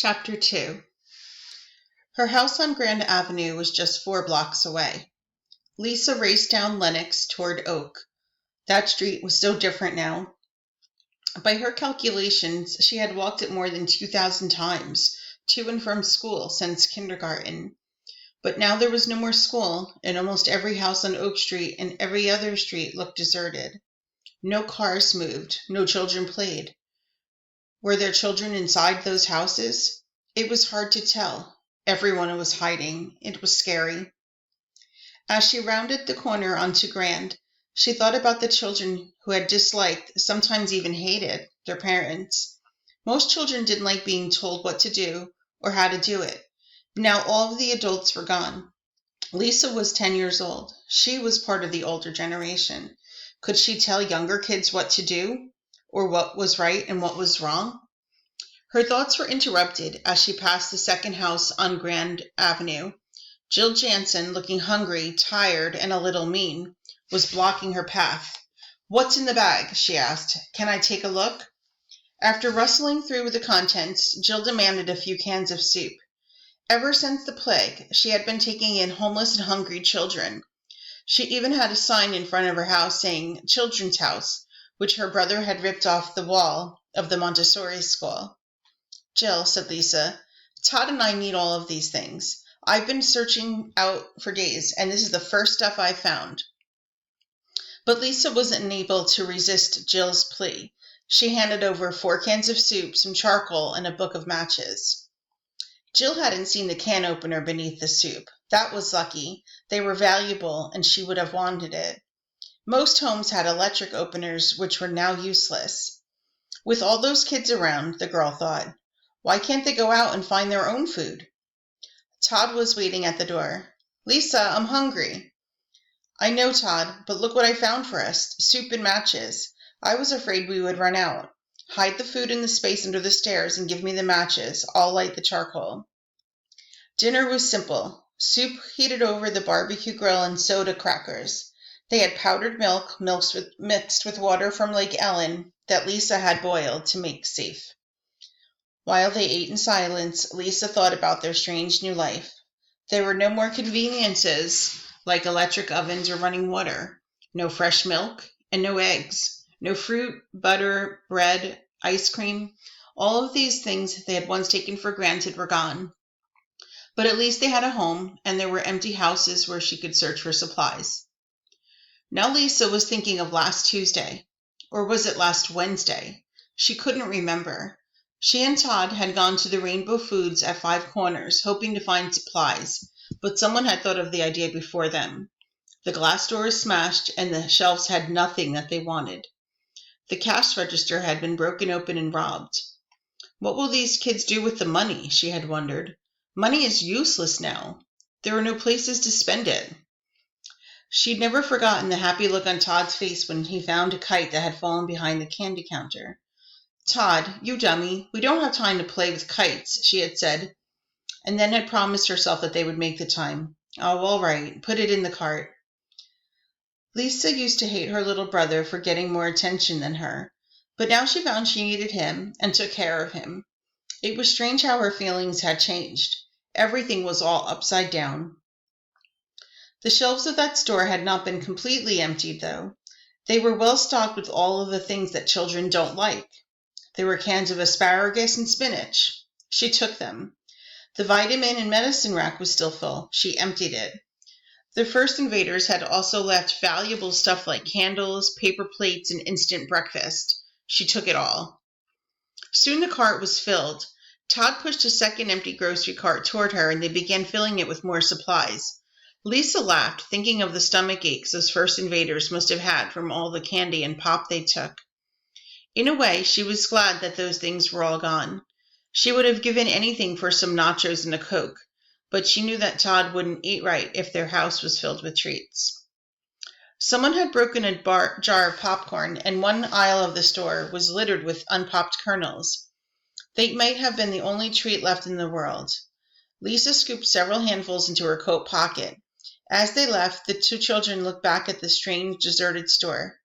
Chapter 2. Her house on Grand Avenue was just 4 blocks away. Lisa raced down Lenox toward Oak. That street was so different now. By her calculations, she had walked it more than 2,000 times, to and from school since kindergarten. But now there was no more school, and almost every house on Oak Street and every other street looked deserted. No cars moved, no children played. Were there children inside those houses? It was hard to tell. Everyone was hiding. It was scary. As she rounded the corner onto Grand, she thought about the children who had disliked, sometimes even hated, their parents. Most children didn't like being told what to do or how to do it. Now all of the adults were gone. Lisa was 10 years old. She was part of the older generation. Could she tell younger kids what to do, or what was right and what was wrong? Her thoughts were interrupted as she passed the second house on Grand Avenue. Jill Jansen, looking hungry, tired, and a little mean, was blocking her path. "What's in the bag?" she asked. "Can I take a look?" After rustling through the contents, Jill demanded a few cans of soup. Ever since the plague, she had been taking in homeless and hungry children. She even had a sign in front of her house saying "Children's House," which her brother had ripped off the wall of the Montessori school. "Jill," said Lisa, "Todd and I need all of these things. I've been searching out for days, and this is the first stuff I've found." But Lisa wasn't unable to resist Jill's plea. She handed over 4 cans of soup, some charcoal, and a book of matches. Jill hadn't seen the can opener beneath the soup. That was lucky. They were valuable, and she would have wanted it. Most homes had electric openers, which were now useless. With all those kids around, the girl thought, why can't they go out and find their own food? Todd was waiting at the door. "Lisa, I'm hungry." "I know, Todd, but look what I found for us. Soup and matches. I was afraid we would run out. Hide the food in the space under the stairs and give me the matches. I'll light the charcoal." Dinner was simple. Soup heated over the barbecue grill and soda crackers. They had powdered milk mixed with water from Lake Ellen that Lisa had boiled to make safe. While they ate in silence, Lisa thought about their strange new life. There were no more conveniences like electric ovens or running water. No fresh milk and no eggs. No fruit, butter, bread, ice cream. All of these things they had once taken for granted were gone. But at least they had a home, and there were empty houses where she could search for supplies. Now Lisa was thinking of last Tuesday. Or was it last Wednesday? She couldn't remember. She and Todd had gone to the Rainbow Foods at 5 Corners, hoping to find supplies, but someone had thought of the idea before them. The glass door was smashed, and the shelves had nothing that they wanted. The cash register had been broken open and robbed. What will these kids do with the money, she had wondered. Money is useless now. There are no places to spend it. She'd never forgotten the happy look on Todd's face when he found a kite that had fallen behind the candy counter. "Todd, you dummy, we don't have time to play with kites," she had said, and then had promised herself that they would make the time. "Oh, all right, put it in the cart." Lisa used to hate her little brother for getting more attention than her, but now she found she needed him and took care of him. It was strange how her feelings had changed. Everything was all upside down. The shelves of that store had not been completely emptied, though. They were well stocked with all of the things that children don't like. There were cans of asparagus and spinach. She took them. The vitamin and medicine rack was still full. She emptied it. The first invaders had also left valuable stuff like candles, paper plates, and instant breakfast. She took it all. Soon the cart was filled. Todd pushed a second empty grocery cart toward her, and they began filling it with more supplies. Lisa laughed, thinking of the stomach aches those first invaders must have had from all the candy and pop they took. In a way, she was glad that those things were all gone. She would have given anything for some nachos and a Coke, but she knew that Todd wouldn't eat right if their house was filled with treats. Someone had broken a jar of popcorn, and one aisle of the store was littered with unpopped kernels. They might have been the only treat left in the world. Lisa scooped several handfuls into her coat pocket. As they left, the 2 children looked back at the strange, deserted store.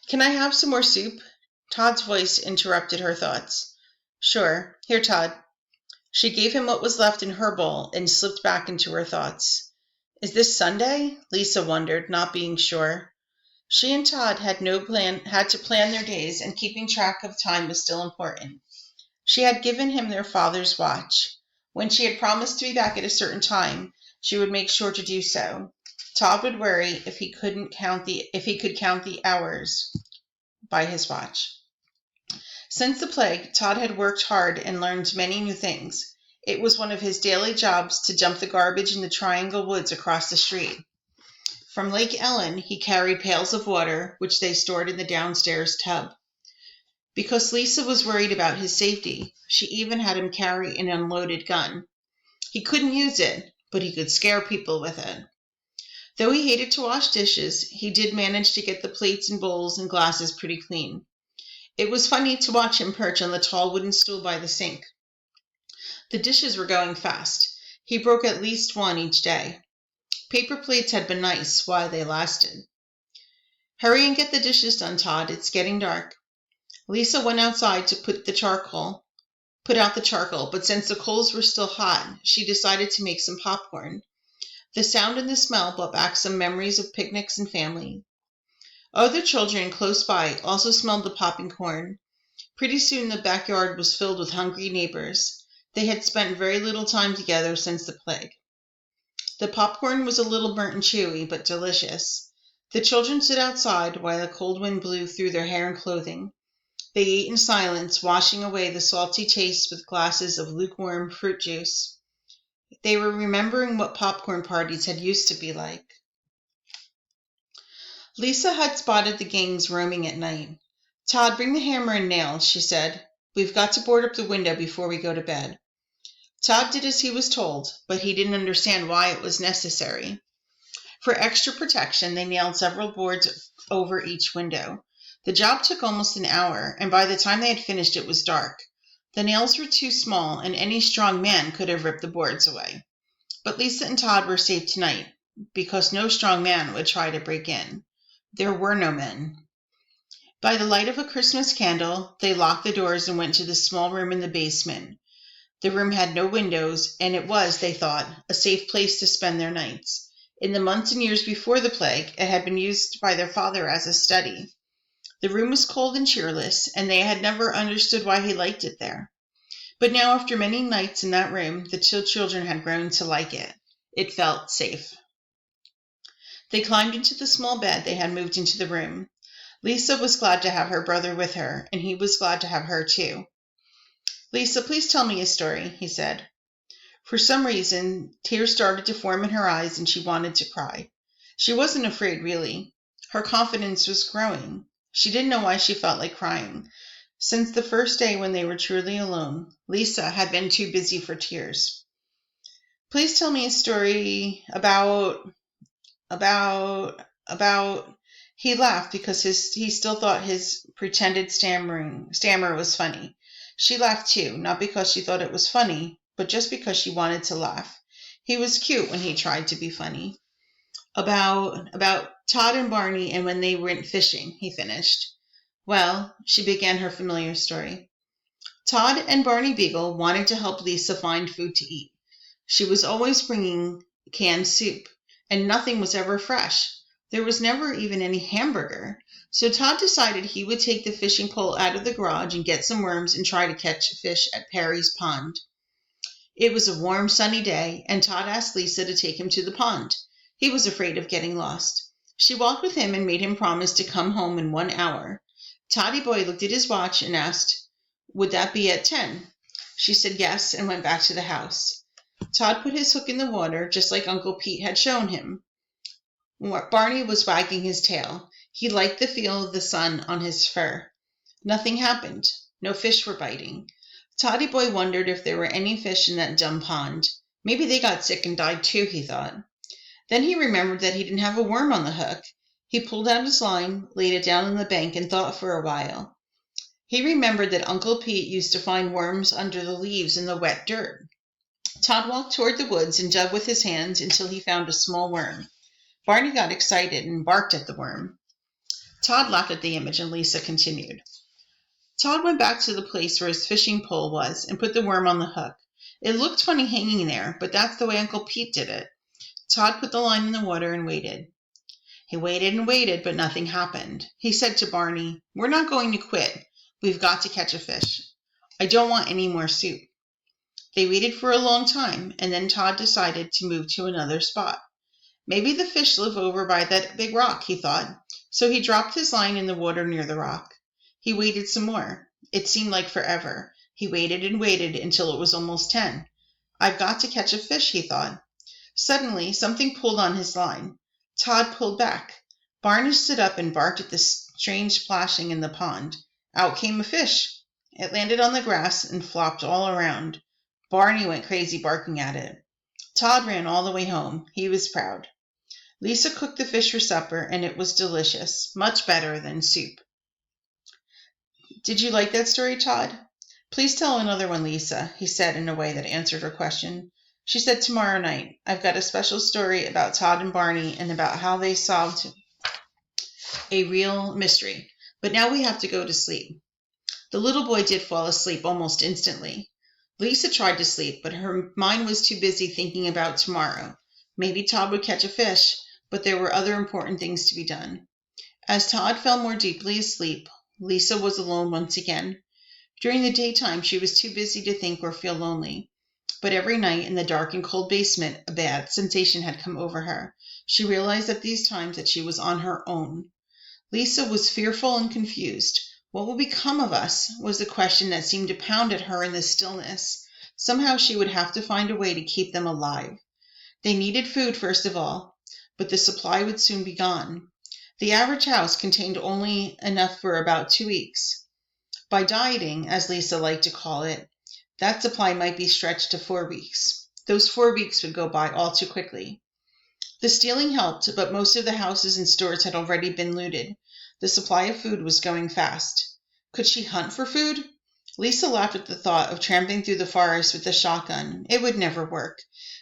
"Can I have some more soup?" Todd's voice interrupted her thoughts. "Sure. Here, Todd. She gave him what was left in her bowl and slipped back into her thoughts. Is this Sunday? Lisa wondered, not being sure. She and Todd had to plan their days, and keeping track of time was still important. She had given him their father's watch. When she had promised to be back at a certain time, she would make sure to do so. Todd would worry if he could count the hours by his watch. Since the plague, Todd had worked hard and learned many new things. It was one of his daily jobs to dump the garbage in the Triangle Woods across the street. From Lake Ellen, he carried pails of water, which they stored in the downstairs tub. Because Lisa was worried about his safety, she even had him carry an unloaded gun. He couldn't use it, but he could scare people with it. Though he hated to wash dishes, he did manage to get the plates and bowls and glasses pretty clean. It was funny to watch him perch on the tall wooden stool by the sink. The dishes were going fast. He broke at least one each day. Paper plates had been nice while they lasted. Hurry and get the dishes done, Todd. It's getting dark. Lisa went outside to put out the charcoal, but since the coals were still hot, she decided to make some popcorn. The sound and the smell brought back some memories of picnics and family. Other children close by also smelled the popping corn. Pretty soon the backyard was filled with hungry neighbors. They had spent very little time together since the plague. The popcorn was a little burnt and chewy, but delicious. The children stood outside while a cold wind blew through their hair and clothing. They ate in silence, washing away the salty taste with glasses of lukewarm fruit juice. They were remembering what popcorn parties had used to be like. Lisa had spotted the gangs roaming at night. Todd, bring the hammer and nails, she said. We've got to board up the window before we go to bed. Todd did as he was told, but he didn't understand why it was necessary. For extra protection, they nailed several boards over each window. The job took almost an hour, and by the time they had finished, it was dark. The nails were too small, and any strong man could have ripped the boards away. But Lisa and Todd were safe tonight, because no strong man would try to break in. There were no men. By the light of a Christmas candle, they locked the doors and went to the small room in the basement. The room had no windows, and it was, they thought, a safe place to spend their nights. In the months and years before the plague, it had been used by their father as a study. The room was cold and cheerless, and they had never understood why he liked it there. But now, after many nights in that room, the two children had grown to like it. It felt safe. They climbed into the small bed they had moved into the room. Lisa was glad to have her brother with her, and he was glad to have her too. Lisa, please tell me a story, he said. For some reason, tears started to form in her eyes, and she wanted to cry. She wasn't afraid, really. Her confidence was growing. She didn't know why she felt like crying. Since the first day when they were truly alone, Lisa had been too busy for tears. Please tell me a story about... He laughed because he still thought his pretended stammer was funny. She laughed too, not because she thought it was funny, but just because she wanted to laugh. He was cute when he tried to be funny. About Todd and Barney and when they went fishing, he finished. Well, she began her familiar story. Todd and Barney Beagle wanted to help Lisa find food to eat. She was always bringing canned soup, and nothing was ever fresh. There was never even any hamburger. So Todd decided he would take the fishing pole out of the garage and get some worms and try to catch fish at Perry's pond. It was a warm, sunny day, and Todd asked Lisa to take him to the pond. He was afraid of getting lost. She walked with him and made him promise to come home in 1 hour. Toddy Boy looked at his watch and asked, would that be at 10? She said yes and went back to the house. Todd put his hook in the water, just like Uncle Pete had shown him. Barney was wagging his tail. He liked the feel of the sun on his fur. Nothing happened. No fish were biting. Toddy Boy wondered if there were any fish in that dumb pond. Maybe they got sick and died too, he thought. Then he remembered that he didn't have a worm on the hook. He pulled out his line, laid it down on the bank, and thought for a while. He remembered that Uncle Pete used to find worms under the leaves in the wet dirt. Todd walked toward the woods and dug with his hands until he found a small worm. Barney got excited and barked at the worm. Todd laughed at the image, and Lisa continued. Todd went back to the place where his fishing pole was and put the worm on the hook. It looked funny hanging there, but that's the way Uncle Pete did it. Todd put the line in the water and waited. He waited and waited, but nothing happened. He said to Barney, "We're not going to quit. We've got to catch a fish. I don't want any more soup." They waited for a long time, and then Todd decided to move to another spot. Maybe the fish live over by that big rock, he thought. So he dropped his line in the water near the rock. He waited some more. It seemed like forever. He waited and waited until it was almost 10. "I've got to catch a fish," he thought. Suddenly, something pulled on his line. Todd pulled back. Barney stood up and barked at the strange splashing in the pond. Out came a fish. It landed on the grass and flopped all around. Barney went crazy barking at it. Todd ran all the way home. He was proud. Lisa cooked the fish for supper, and it was delicious, much better than soup. Did you like that story, Todd? Please tell another one, Lisa, he said in a way that answered her question. She said, "Tomorrow night. I've got a special story about Todd and Barney and about how they solved a real mystery. But now we have to go to sleep." The little boy did fall asleep almost instantly. Lisa tried to sleep, but her mind was too busy thinking about tomorrow. Maybe Todd would catch a fish, but there were other important things to be done. As Todd fell more deeply asleep, Lisa was alone once again. During the daytime, she was too busy to think or feel lonely. But every night in the dark and cold basement, a bad sensation had come over her. She realized at these times that she was on her own. Lisa was fearful and confused. What will become of us was the question that seemed to pound at her in the stillness. Somehow she would have to find a way to keep them alive. They needed food first of all, but the supply would soon be gone. The average house contained only enough for about 2 weeks. By dieting, as Lisa liked to call it, that supply might be stretched to 4 weeks. Those 4 weeks would go by all too quickly. The stealing helped, but most of the houses and stores had already been looted. The supply of food was going fast. Could she hunt for food? Lisa laughed at the thought of tramping through the forest with a shotgun. It would never work.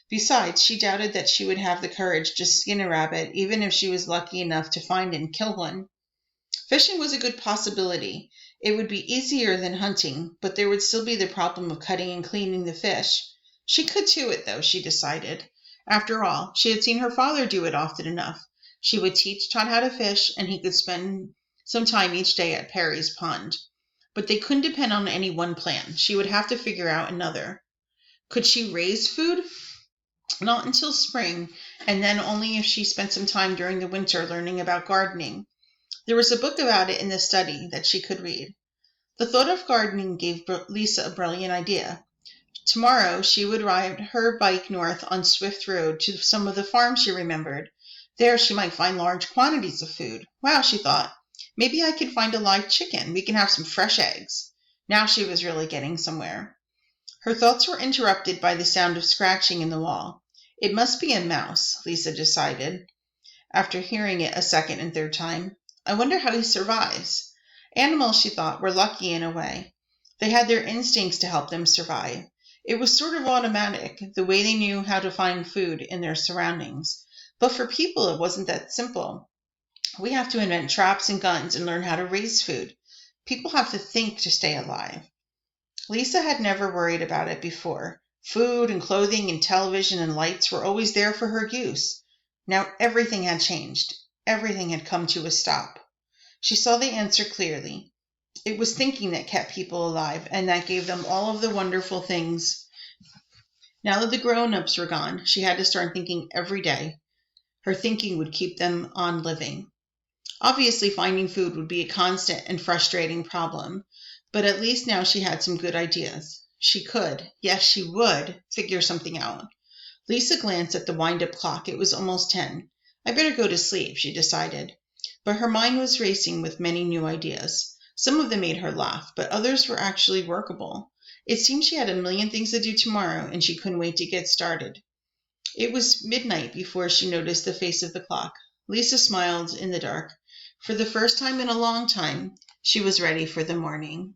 Besides, she doubted that she would have the courage to skin a rabbit, even if she was lucky enough to find and kill one. Fishing was a good possibility. It would be easier than hunting, but there would still be the problem of cutting and cleaning the fish. She could do it, though, she decided. After all, she had seen her father do it often enough. She would teach Todd how to fish, and he could spend some time each day at Perry's pond. But they couldn't depend on any one plan. She would have to figure out another. Could she raise food? Not until spring, and then only if she spent some time during the winter learning about gardening. There was a book about it in the study that she could read. The thought of gardening gave Lisa a brilliant idea. Tomorrow she would ride her bike north on Swift Road to some of the farms she remembered. There she might find large quantities of food. Wow, she thought. Maybe I could find a live chicken. We can have some fresh eggs. Now she was really getting somewhere. Her thoughts were interrupted by the sound of scratching in the wall. It must be a mouse, Lisa decided, after hearing it a second and third time. I wonder how he survives. Animals, she thought, were lucky in a way. They had their instincts to help them survive. It was sort of automatic, the way they knew how to find food in their surroundings. But for people, it wasn't that simple. We have to invent traps and guns and learn how to raise food. People have to think to stay alive. Lisa had never worried about it before. Food and clothing and television and lights were always there for her use. Now everything had changed. Everything had come to a stop. She saw the answer clearly. It was thinking that kept people alive, and that gave them all of the wonderful things. Now that the grown-ups were gone, she had to start thinking every day. Her thinking would keep them on living. Obviously, finding food would be a constant and frustrating problem, but at least now she had some good ideas. She could, yes, she would, figure something out. Lisa glanced at the wind-up clock. It was almost 10. I better go to sleep, she decided. But her mind was racing with many new ideas. Some of them made her laugh, but others were actually workable. It seemed she had a million things to do tomorrow, and she couldn't wait to get started. It was midnight before she noticed the face of the clock. Lisa smiled in the dark. For the first time in a long time, she was ready for the morning.